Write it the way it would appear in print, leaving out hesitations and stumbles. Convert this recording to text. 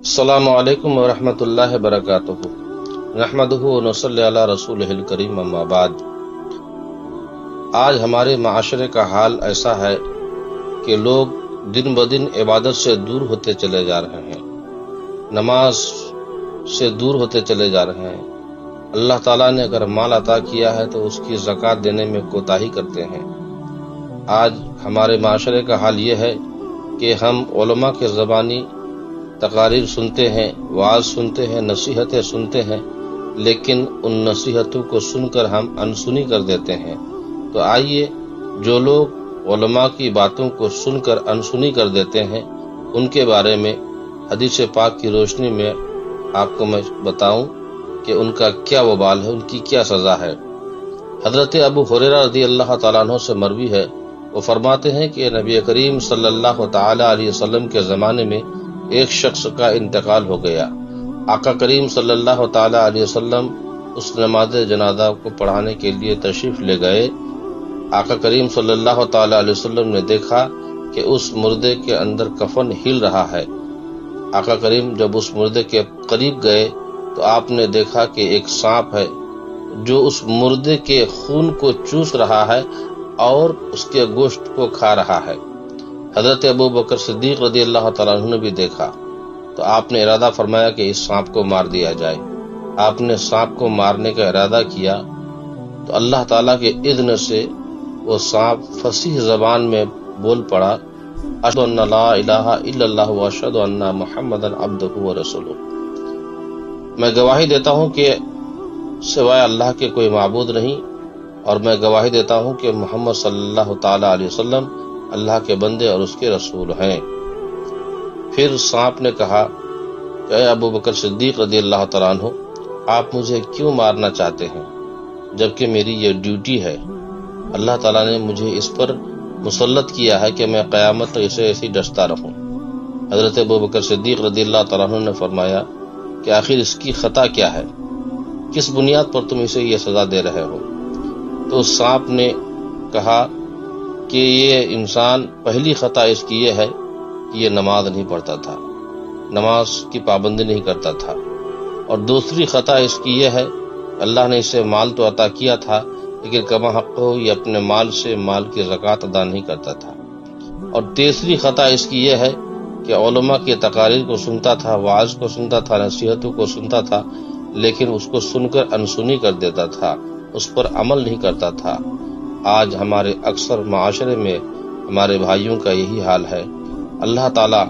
السلام علیکم ورحمۃ اللہ وبرکاتہ۔ نحمدہ ونصلی علی رسولہ الکریم، اما بعد۔ آج ہمارے معاشرے کا حال ایسا ہے کہ لوگ دن بدن عبادت سے دور ہوتے چلے جا رہے ہیں، نماز سے دور ہوتے چلے جا رہے ہیں۔ اللہ تعالیٰ نے اگر مال عطا کیا ہے تو اس کی زکوٰۃ دینے میں کوتاہی کرتے ہیں۔ آج ہمارے معاشرے کا حال یہ ہے کہ ہم علماء کے زبانی تقاریر سنتے ہیں، وعظ سنتے ہیں، نصیحتیں سنتے ہیں، لیکن ان نصیحتوں کو سن کر ہم انسنی کر دیتے ہیں۔ تو آئیے، جو لوگ علماء کی باتوں کو سن کر انسنی کر دیتے ہیں، ان کے بارے میں حدیث پاک کی روشنی میں آپ کو میں بتاؤں کہ ان کا کیا وبال ہے، ان کی کیا سزا ہے۔ حضرت ابو ہریرہ رضی اللہ تعالیٰ عنہ سے مروی ہے، وہ فرماتے ہیں کہ نبی کریم صلی اللہ تعالی علیہ وسلم کے زمانے میں ایک شخص کا انتقال ہو گیا۔ آقا کریم صلی اللہ تعالی علیہ وسلم اس نماز جنازہ کو پڑھانے کے لیے تشریف لے گئے۔ آقا کریم صلی اللہ تعالی علیہ وسلم نے دیکھا کہ اس مردے کے اندر کفن ہل رہا ہے۔ آقا کریم جب اس مردے کے قریب گئے تو آپ نے دیکھا کہ ایک سانپ ہے جو اس مردے کے خون کو چوس رہا ہے اور اس کے گوشت کو کھا رہا ہے۔ حضرت ابو بکر صدیق رضی اللہ تعالیٰ عنہ نے بھی دیکھا تو آپ نے ارادہ فرمایا کہ اس سانپ کو مار دیا جائے۔ آپ نے سانپ کو مارنے کا ارادہ کیا تو اللہ تعالیٰ کے اذن سے وہ سانپ فصیح زبان میں بول پڑا، اشہد ان لا الہ الا اللہ واشہد ان محمدا عبدہ ورسولہ۔ میں گواہی دیتا ہوں کہ سوائے اللہ کے کوئی معبود نہیں، اور میں گواہی دیتا ہوں کہ محمد صلی اللہ تعالی علیہ وسلم اللہ کے بندے اور اس کے رسول ہیں۔ پھر سانپ نے کہا کہ اے ابو بکر صدیق رضی اللہ تعالیٰ عنہ، آپ مجھے کیوں مارنا چاہتے ہیں جبکہ میری یہ ڈیوٹی ہے؟ اللہ تعالیٰ نے مجھے اس پر مسلط کیا ہے کہ میں قیامت تک اسے ایسی ڈستا رہوں۔ حضرت ابو بکر صدیق رضی اللہ تعالیٰ عنہ نے فرمایا کہ آخر اس کی خطا کیا ہے؟ کس بنیاد پر تم اسے یہ سزا دے رہے ہو؟ تو سانپ نے کہا کہ یہ انسان پہلی خطا اس کی یہ ہے کہ یہ نماز نہیں پڑھتا تھا، نماز کی پابندی نہیں کرتا تھا، اور دوسری خطا اس کی یہ ہے اللہ نے اسے مال تو عطا کیا تھا لیکن کما حق ہو یہ اپنے مال سے مال کی زکوٰۃ ادا نہیں کرتا تھا، اور تیسری خطا اس کی یہ ہے کہ علماء کی تقاریر کو سنتا تھا، وعظ کو سنتا تھا، نصیحتوں کو سنتا تھا، لیکن اس کو سن کر انسنی کر دیتا تھا، اس پر عمل نہیں کرتا تھا۔ آج ہمارے اکثر معاشرے میں ہمارے بھائیوں کا یہی حال ہے۔ اللہ تعالیٰ